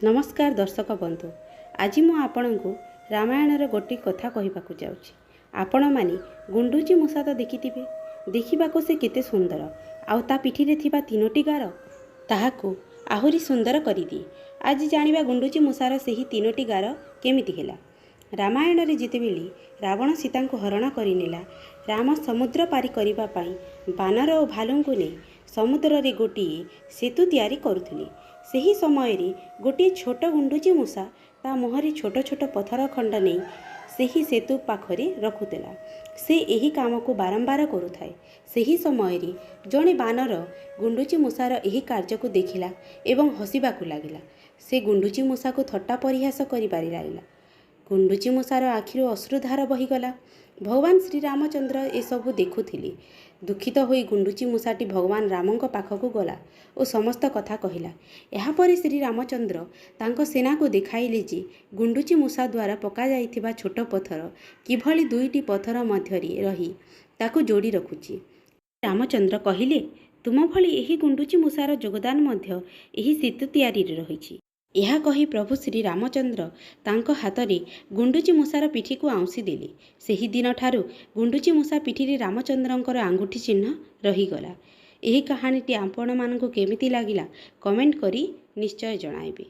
नमस्कार दर्शक बंधु। आज मु आपणको रामायणर गोटे कथा कहवाक जाऊँगी। आपण माने गुंडुची मूषा तो देखिथिबे। देखिबाको से केते सुंदर आउ ता पिठीरे थिबा तीनोटी गार ताहाको आहुरी सुंदर करिदिए। आज जानिबा गुंडुची मूषार सेही तीनोटी गार केमिति हेला। रामायण रे जितेबेले रावण सीता को हरण करिनेला, राम समुद्र पारी करिबा पाई बानर और भालू को नहीं समुद्र रे गोटिए सेतु तैयारी करुथिले। सही समय रे गोटे छोट गुंडुची मूषा ता मुहरे छोट छोट पथर खंड नहीं सही सेतु पाखरे रखुतेला। से यही काम को बारंबार करुथाए। सही समय रे जड़े बानर गुंडुची मूषार यही कार्य को देखिला एवं हसिबाकू लागिला। से गुंडुची मूषा को थट्टा परिहास करिबारि लागिला। गुंडुची मूषार आखिरु अश्रुधार बहीगला। भगवान श्री रामचंद्र ए सबु देखुथिले। दुखित होई गुंडुची मूषाटी भगवान रामंक पाखकू गला और समस्त कथा कहिला। यापर श्री रामचंद्र तांको सेना को देखाइले जे गुंडुची मूषा द्वारा पका जाइथिबा छोट पथर किभली दुईटी पथर मध्यरे रही ताकू जोड़ी रखुची। रामचंद्र कहिले, तुम भली एही गुंडुची मूषार योगदान मध्य एही सेतु तैयारी रहिछि। यह कही प्रभु श्री रामचंद्र तांको हातरे गुंडुची मूषार पिठी को आउंसी देले। सेही दिन ठारू गुंडुची मूषा पिठी रामचंद्रंकर आंगुठी चिन्ह रहीगला। यही कहानीटी आपण मानकु केमिति लागिला कमेंट करी निश्चय जणाइबे।